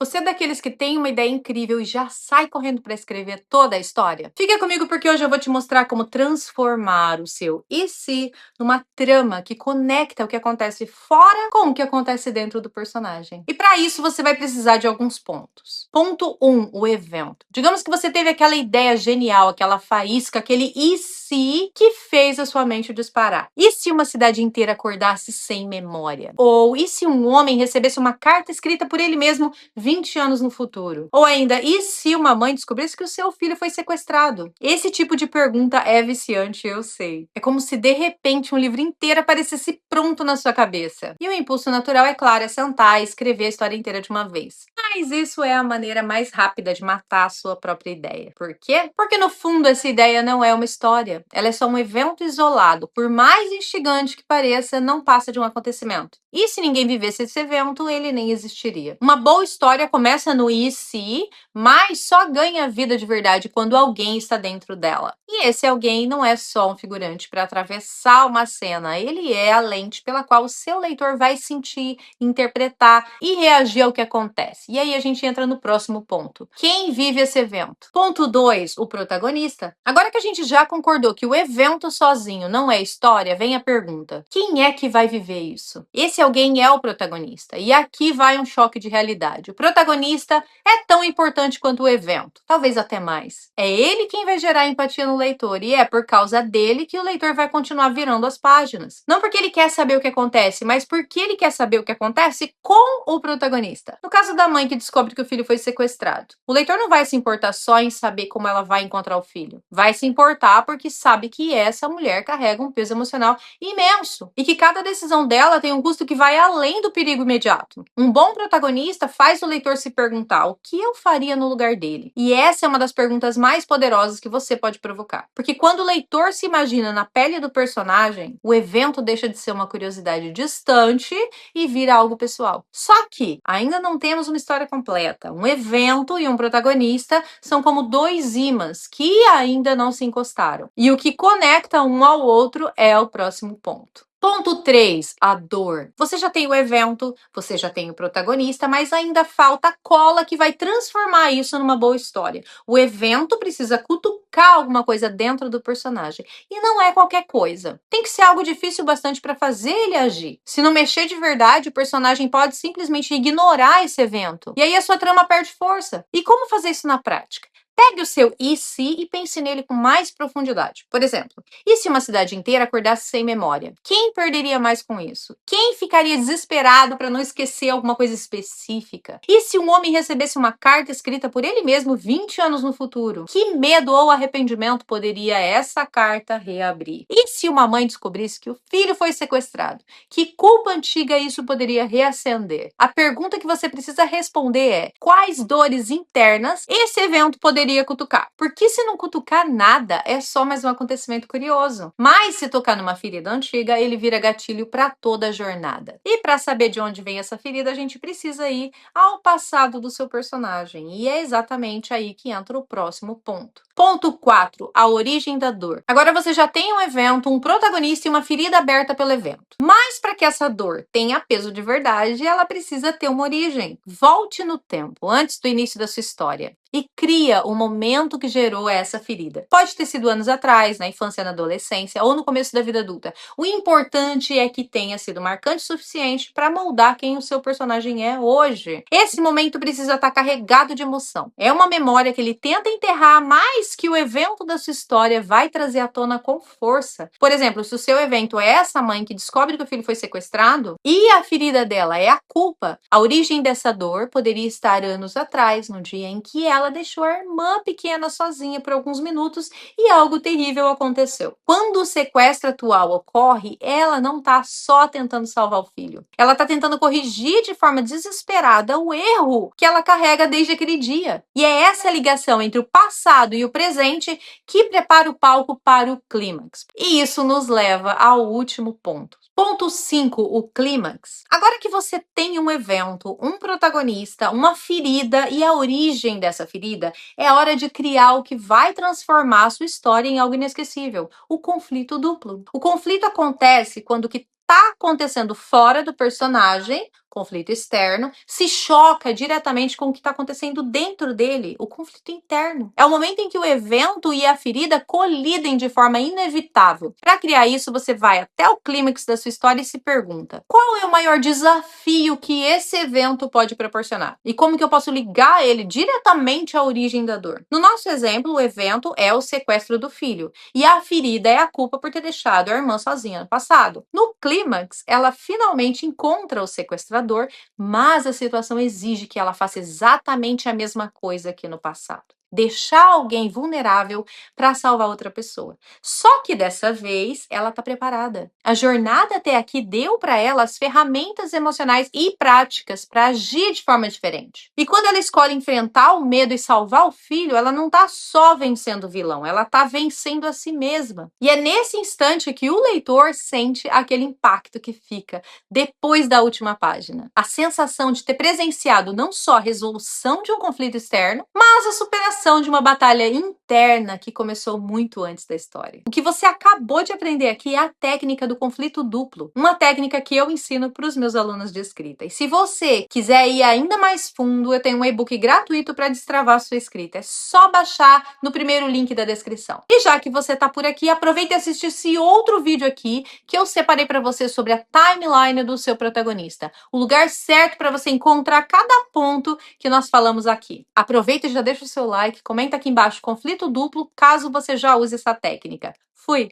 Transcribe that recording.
Você é daqueles que tem uma ideia incrível e já sai correndo para escrever toda a história? Fica comigo porque hoje eu vou te mostrar como transformar o seu "e se" numa trama que conecta o que acontece fora com o que acontece dentro do personagem. E para isso você vai precisar de alguns pontos. Ponto 1, o evento. Digamos que você teve aquela ideia genial, aquela faísca, aquele "e se" que fez a sua mente disparar. E se uma cidade inteira acordasse sem memória? Ou e se um homem recebesse uma carta escrita por ele mesmo 20 anos no futuro? Ou ainda, e se uma mãe descobrisse que o seu filho foi sequestrado? Esse tipo de pergunta é viciante, eu sei. É como se de repente um livro inteiro aparecesse pronto na sua cabeça. E o impulso natural, é claro, é sentar e escrever a história inteira de uma vez. Mas isso é a maneira mais rápida de matar a sua própria ideia. Por quê? Porque no fundo essa ideia não é uma história. Ela é só um evento isolado. Por mais instigante que pareça, não passa de um acontecimento. E se ninguém vivesse esse evento, ele nem existiria. Uma boa história começa no "e se", mas só ganha vida de verdade quando alguém está dentro dela. E esse alguém não é só um figurante para atravessar uma cena, ele é a lente pela qual o seu leitor vai sentir, interpretar e reagir ao que acontece. E aí a gente entra no próximo ponto. Quem vive esse evento? Ponto 2, o protagonista. Agora que a gente já concordou que o evento sozinho não é história, vem a pergunta: quem é que vai viver isso? Esse alguém é o protagonista. E aqui vai um choque de realidade. O protagonista é tão importante quanto o evento, talvez até mais. É ele quem vai gerar empatia no leitor e é por causa dele que o leitor vai continuar virando as páginas. Não porque ele quer saber o que acontece, mas porque ele quer saber o que acontece com o protagonista. No caso da mãe que descobre que o filho foi sequestrado, o leitor não vai se importar só em saber como ela vai encontrar o filho. Vai se importar porque sabe que essa mulher carrega um peso emocional imenso e que cada decisão dela tem um custo que vai além do perigo imediato. Um bom protagonista faz o leitor se perguntar: o que eu faria no lugar dele? E essa é uma das perguntas mais poderosas que você pode provocar. Porque quando o leitor se imagina na pele do personagem, o evento deixa de ser uma curiosidade distante e vira algo pessoal. Só que ainda não temos uma história completa. Um evento e um protagonista são como dois ímãs que ainda não se encostaram. E o que conecta um ao outro é o próximo ponto. Ponto 3, a dor. Você já tem o evento, você já tem o protagonista, mas ainda falta a cola que vai transformar isso numa boa história. O evento precisa cutucar alguma coisa dentro do personagem. E não é qualquer coisa. Tem que ser algo difícil bastante para fazer ele agir. Se não mexer de verdade, o personagem pode simplesmente ignorar esse evento. E aí a sua trama perde força. E como fazer isso na prática? Pegue o seu "e se" e pense nele com mais profundidade. Por exemplo, e se uma cidade inteira acordasse sem memória? Quem perderia mais com isso? Quem ficaria desesperado para não esquecer alguma coisa específica? E se um homem recebesse uma carta escrita por ele mesmo 20 anos no futuro? Que medo ou arrependimento poderia essa carta reabrir? E se uma mãe descobrisse que o filho foi sequestrado? Que culpa antiga isso poderia reacender? A pergunta que você precisa responder é: quais dores internas esse evento poderia cutucar? Porque se não cutucar nada, é só mais um acontecimento curioso. Mas se tocar numa ferida antiga, ele vira gatilho para toda a jornada. E para saber de onde vem essa ferida, a gente precisa ir ao passado do seu personagem. E é exatamente aí que entra o próximo ponto. Ponto 4, a origem da dor. Agora você já tem um evento, um protagonista e uma ferida aberta pelo evento. Mas para que essa dor tenha peso de verdade, ela precisa ter uma origem. Volte no tempo, antes do início da sua história, e cria o momento que gerou essa ferida. Pode ter sido anos atrás, na infância, na adolescência ou no começo da vida adulta. O importante é que tenha sido marcante o suficiente para moldar quem o seu personagem é hoje. Esse momento precisa estar carregado de emoção. É uma memória que ele tenta enterrar, mas que o evento da sua história vai trazer à tona com força. Por exemplo, se o seu evento é essa mãe que descobre que o filho foi sequestrado e a ferida dela é a culpa, a origem dessa dor poderia estar anos atrás, no dia em que ela deixou a irmã pequena sozinha por alguns minutos e algo terrível aconteceu. Quando o sequestro atual ocorre, ela não está só tentando salvar o filho. Ela está tentando corrigir de forma desesperada o erro que ela carrega desde aquele dia. E é essa ligação entre o passado e o presente que prepara o palco para o clímax. E isso nos leva ao último ponto. Ponto 5, o clímax. Agora que você tem um evento, um protagonista, uma ferida e a origem dessa ferida, é hora de criar o que vai transformar a sua história em algo inesquecível: o conflito duplo. O conflito acontece quando o que está acontecendo fora do personagem, conflito externo, se choca diretamente com o que está acontecendo dentro dele, o conflito interno. É o momento em que o evento e a ferida colidem de forma inevitável. Para criar isso, você vai até o clímax da sua história e se pergunta: qual é o maior desafio que esse evento pode proporcionar? E como que eu posso ligar ele diretamente à origem da dor? No nosso exemplo, o evento é o sequestro do filho, e a ferida é a culpa por ter deixado a irmã sozinha no passado. No clímax, ela finalmente encontra o sequestrador, mas a situação exige que ela faça exatamente a mesma coisa que no passado. Deixar alguém vulnerável para salvar outra pessoa. Só que dessa vez ela está preparada. A jornada até aqui deu para ela as ferramentas emocionais e práticas para agir de forma diferente. E quando ela escolhe enfrentar o medo e salvar o filho, ela não está só vencendo o vilão, ela está vencendo a si mesma. E é nesse instante que o leitor sente aquele impacto que fica depois da última página. A sensação de ter presenciado não só a resolução de um conflito externo, mas a superação de uma batalha interna que começou muito antes da história. O que você acabou de aprender aqui é a técnica do conflito duplo, uma técnica que eu ensino para os meus alunos de escrita. E se você quiser ir ainda mais fundo, eu tenho um e-book gratuito para destravar sua escrita. É só baixar no primeiro link da descrição. E já que você está por aqui, aproveite e assiste esse outro vídeo aqui que eu separei para você sobre a timeline do seu protagonista, o lugar certo para você encontrar cada ponto que nós falamos aqui. Aproveita e já deixa o seu like, comenta aqui embaixo conflito duplo, caso você já use essa técnica. Fui!